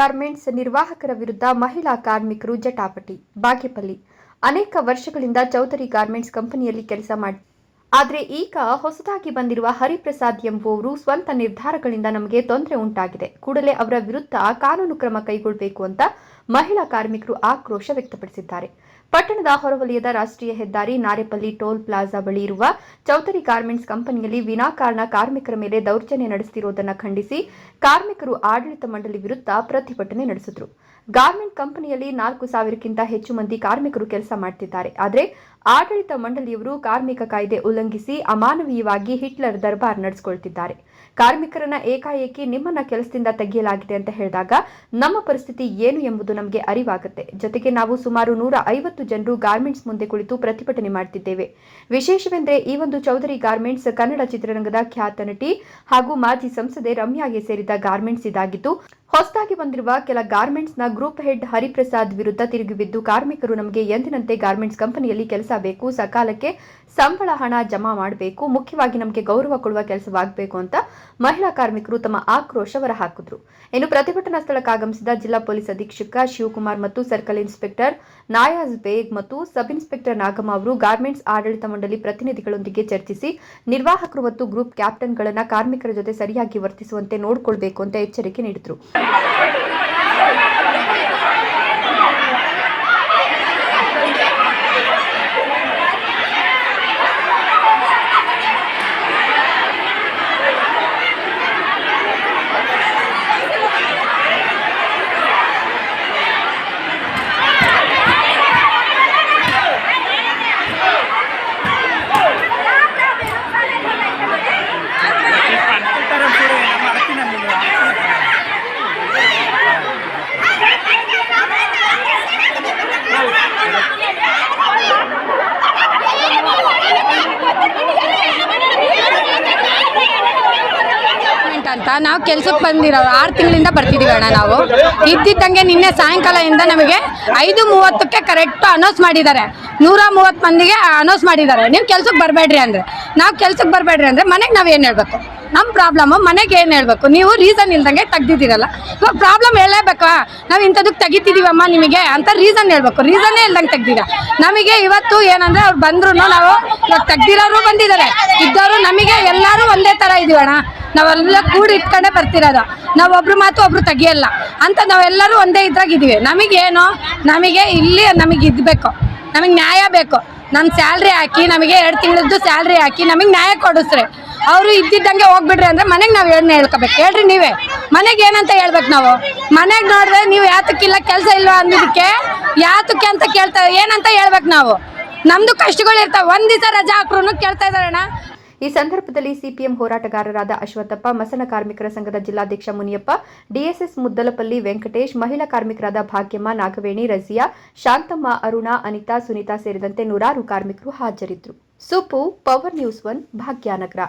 Garments ನಿರ್ವಾಹಕರ ವಿರುದ್ಧ ಮಹಿಳಾ ಕಾರ್ಮಿಕರು ಜಟಾಪಟಿ. ಬಾಗೇಪಲ್ಲಿ ಅನೇಕ ವರ್ಷಗಳಿಂದ ಚೌಧರಿ ಗಾರ್ಮೆಂಟ್ಸ್ ಕಂಪನಿಯಲ್ಲಿ ಕೆಲಸ ಮಾಡಿ, ಆದರೆ ಈಗ ಹೊಸದಾಗಿ ಬಂದಿರುವ ಹರಿಪ್ರಸಾದ್ ಎಂಬುವವರು ಸ್ವಂತ ನಿರ್ಧಾರಗಳಿಂದ ನಮಗೆ ತೊಂದರೆ ಉಂಟಾಗಿದೆ. ಕೂಡಲೇ ಅವರ ವಿರುದ್ಧ ಕಾನೂನು ಕ್ರಮ ಕೈಗೊಳ್ಳಬೇಕು ಅಂತ ಮಹಿಳಾ ಕಾರ್ಮಿಕರು ಆಕ್ರೋಶ ವ್ಯಕ್ತಪಡಿಸಿದ್ದಾರೆ. ಪಟ್ಟಣದ ಹೊರವಲಯದ ರಾಷ್ಟ್ರೀಯ ಹೆದ್ದಾರಿ ನಾರೆಪಲ್ಲಿ ಟೋಲ್ ಪ್ಲಾಜಾ ಬಳಿ ಇರುವ ಚೌಧರಿ ಗಾರ್ಮೆಂಟ್ಸ್ ಕಂಪನಿಯಲ್ಲಿ ವಿನಾಕಾರಣ ಕಾರ್ಮಿಕರ ಮೇಲೆ ದೌರ್ಜನ್ಯ ನಡೆಸುತ್ತಿರುವುದನ್ನು ಖಂಡಿಸಿ ಕಾರ್ಮಿಕರು ಆಡಳಿತ ಮಂಡಳಿ ವಿರುದ್ಧ ಪ್ರತಿಭಟನೆ ನಡೆಸಿದರು. ಗಾರ್ಮೆಂಟ್ ಕಂಪನಿಯಲ್ಲಿ 4,000ಕ್ಕಿಂತ ಹೆಚ್ಚು ಮಂದಿ ಕಾರ್ಮಿಕರು ಕೆಲಸ ಮಾಡುತ್ತಿದ್ದಾರೆ. ಆದರೆ ಆಡಳಿತ ಮಂಡಳಿಯವರು ಕಾರ್ಮಿಕ ಕಾಯ್ದೆ ಉಲ್ಲಂಘಿಸಿ ಅಮಾನವೀಯವಾಗಿ ಹಿಟ್ಲರ್ ದರ್ಬಾರ್ ನಡೆಸಿಕೊಳ್ಳುತ್ತಿದ್ದಾರೆ. ಕಾರ್ಮಿಕರನ್ನ ಏಕಾಏಕಿ ನಿಮ್ಮನ್ನ ಕೆಲಸದಿಂದ ತೆಗೆಯಲಾಗಿದೆ ಅಂತ ಹೇಳಿದಾಗ ನಮ್ಮ ಪರಿಸ್ಥಿತಿ ಏನು ಎಂಬುದು ನಮಗೆ ಅರಿವಾಗುತ್ತೆ. ಜೊತೆಗೆ ನಾವು ಸುಮಾರು 150 ಜನರು ಗಾರ್ಮೆಂಟ್ಸ್ ಮುಂದೆ ಕುಳಿತು ಪ್ರತಿಭಟನೆ ಮಾಡುತ್ತಿದ್ದೇವೆ. ವಿಶೇಷವೆಂದರೆ ಈ ಒಂದು ಚೌಧರಿ ಗಾರ್ಮೆಂಟ್ಸ್ ಕನ್ನಡ ಚಿತ್ರರಂಗದ ಖ್ಯಾತ ನಟಿ ಹಾಗೂ ಮಾಜಿ ಸಂಸದೆ ರಮ್ಯಾಗೆ ಸೇರಿದ ಗಾರ್ಮೆಂಟ್ಸ್ ಇದಾಗಿದ್ದು, ಹೊಸದಾಗಿ ಬಂದಿರುವ ಕೆಲ ಗಾರ್ಮೆಂಟ್ಸ್ನ ಗ್ರೂಪ್ ಹೆಡ್ ಹರಿಪ್ರಸಾದ್ ವಿರುದ್ಧ ತಿರುಗಿಬಿದ್ದು ಕಾರ್ಮಿಕರು ನಮಗೆ ಎಂದಿನಂತೆ ಗಾರ್ಮೆಂಟ್ಸ್ ಕಂಪನಿಯಲ್ಲಿ ಕೆಲಸ ಬೇಕು, ಸಕಾಲಕ್ಕೆ ಸಂಬಳ ಹಣ ಜಮಾ ಮಾಡಬೇಕು, ಮುಖ್ಯವಾಗಿ ನಮಗೆ ಗೌರವ ಕೊಡುವ ಕೆಲಸವಾಗಬೇಕು ಅಂತ ಮಹಿಳಾ ಕಾರ್ಮಿಕರು ತಮ್ಮ ಆಕ್ರೋಶ ಹೊರಹಾಕಿದ್ರು. ಇನ್ನು ಪ್ರತಿಭಟನಾ ಸ್ಥಳಕ್ಕೆ ಆಗಮಿಸಿದ ಜಿಲ್ಲಾ ಪೊಲೀಸ್ ಅಧೀಕ್ಷಕ ಶಿವಕುಮಾರ್ ಮತ್ತು ಸರ್ಕಲ್ ಇನ್ಸ್ಪೆಕ್ಟರ್ ನಾಯಾಜ್ ಬೇಗ್ ಮತ್ತು ಸಬ್ ಇನ್ಸ್ಪೆಕ್ಟರ್ ನಾಗಮ್ಮ ಅವರು ಗಾರ್ಮೆಂಟ್ಸ್ ಆಡಳಿತ ಮಂಡಳಿ ಪ್ರತಿನಿಧಿಗಳೊಂದಿಗೆ ಚರ್ಚಿಸಿ ನಿರ್ವಾಹಕರು ಮತ್ತು ಗ್ರೂಪ್ ಕ್ಯಾಪ್ಟನ್ಗಳನ್ನು ಕಾರ್ಮಿಕರ ಜೊತೆ ಸರಿಯಾಗಿ ವರ್ತಿಸುವಂತೆ ನೋಡಿಕೊಳ್ಳಬೇಕು ಅಂತ ಎಚ್ಚರಿಕೆ ನೀಡಿದರು. ಅಂತ ನಾವು ಕೆಲಸಕ್ಕೆ ಬಂದಿರೋ 6 ತಿಂಗಳಿಂದ ಬರ್ತಿದ್ದೀವಿ ಅಣ್ಣ. ನಾವು ಇದ್ದಿದ್ದಂಗೆ ನಿನ್ನೆ ಸಾಯಂಕಾಲದಿಂದ ನಮಗೆ 5:30ಕ್ಕೆ ಕರೆಕ್ಟ್ ಅನೌನ್ಸ್ ಮಾಡಿದ್ದಾರೆ. 130 ಮಂದಿಗೆ ಅನೌನ್ಸ್ ಮಾಡಿದ್ದಾರೆ, ನೀವು ಕೆಲಸಕ್ಕೆ ಬರಬೇಡ್ರಿ ಅಂದರೆ. ನಾವು ಕೆಲಸಕ್ಕೆ ಬರಬೇಡ್ರಿ ಅಂದರೆ ಮನೆಗೆ ನಾವು ಏನು ಹೇಳಬೇಕು? ನಮ್ಮ ಪ್ರಾಬ್ಲಮ್ಮು ಮನೆಗೆ ಏನು ಹೇಳಬೇಕು? ನೀವು ರೀಸನ್ ಇಲ್ದಂಗೆ ತೆಗ್ದಿದ್ದೀರಲ್ಲ, ಇವಾಗ ಪ್ರಾಬ್ಲಮ್ ಹೇಳಲೇಬೇಕಾ? ನಾವು ಇಂಥದಕ್ಕೆ ತೆಗಿತಿದ್ದೀವಮ್ಮ ನಿಮಗೆ ಅಂತ ರೀಸನ್ ಹೇಳಬೇಕು. ರೀಸನ್ನೇ ಇಲ್ದಂಗೆ ತೆಗ್ದಿರ ನಮಗೆ. ಇವತ್ತು ಏನಂದರೆ ಅವ್ರು ಬಂದ್ರು, ನಾವು ಇವಾಗ ತೆಗ್ದಿರೋರು ಬಂದಿದ್ದಾರೆ, ಇದ್ದವರು ನಮಗೆ ಎಲ್ಲರೂ ಒಂದೇ ಥರ ಇದೀವಣ್ಣ. ನಾವೆಲ್ಲ ಕೂಡಿ ಇಟ್ಕೊಂಡೇ ಬರ್ತಿರೋದು. ನಾವು ಒಬ್ರು ಮಾತು ಒಬ್ರು ತೆಗಿಯಲ್ಲ ಅಂತ ನಾವೆಲ್ಲರೂ ಒಂದೇ ಇದ್ರಾಗಿದ್ದೀವಿ. ನಮಗೇನು, ನಮಗೆ ಇಲ್ಲಿ ನಮಗೆ ಇದ್ಬೇಕು, ನಮಗೆ ನ್ಯಾಯ ಬೇಕು. ನಮ್ಮ ಸ್ಯಾಲ್ರಿ ಹಾಕಿ, ನಮಗೆ 2 ತಿಂಗಳದ್ದು ಸ್ಯಾಲ್ರಿ ಹಾಕಿ ನಮಗೆ ನ್ಯಾಯ ಕೊಡಿಸ್ರಿ. ಅವರು ಇದ್ದಿದ್ದಂಗೆ ಹೋಗ್ಬಿಡ್ರಿ ಅಂದರೆ ಮನೆಗೆ ನಾವು ಏನು ಹೇಳ್ಕೋಬೇಕು ಹೇಳ್ರಿ? ನೀವೇ ಮನೆಗೆ ಏನಂತ ಹೇಳ್ಬೇಕು? ನಾವು ಮನೆಗೆ ನೋಡಿದ್ರೆ ನೀವು ಯಾತಕ್ಕಿಲ್ಲ ಕೆಲಸ ಇಲ್ವಾ ಅಂದಿದ್ದಕ್ಕೆ ಯಾತಕ್ಕೆ ಅಂತ ಕೇಳ್ತಾ ಏನಂತ ಹೇಳ್ಬೇಕು? ನಾವು ನಮ್ಮದು ಕಷ್ಟಗಳು ಇರ್ತಾವೆ. ಒಂದು ದಿವಸ ರಜಾ ಹಾಕ್ರೂ ಕೇಳ್ತಾ ಇದ್ದಾರಣ್ಣ. ಈ ಸಂದರ್ಭದಲ್ಲಿ ಸಿಪಿಎಂ ಹೋರಾಟಗಾರರಾದ ಅಶ್ವತ್ಥಪ್ಪ, ಮಸನ ಕಾರ್ಮಿಕರ ಸಂಘದ ಜಿಲ್ಲಾಧ್ಯಕ್ಷ ಮುನಿಯಪ್ಪ, ಡಿಎಸ್ಎಸ್ ಮುದ್ದಲಪಲ್ಲಿ ವೆಂಕಟೇಶ್, ಮಹಿಳಾ ಕಾರ್ಮಿಕರಾದ ಭಾಗ್ಯಮ್ಮ, ನಾಗವೇಣಿ, ರಜಿಯಾ, ಶಾಂತಮ್ಮ, ಅರುಣಾ, ಅನಿತಾ, ಸುನೀತಾ ಸೇರಿದಂತೆ ನೂರಾರು ಕಾರ್ಮಿಕರು ಹಾಜರಿದ್ದರು. ಸುಪು, ಪವರ್ ನ್ಯೂಸ್ 1, ಭಾಗ್ಯನಗರ.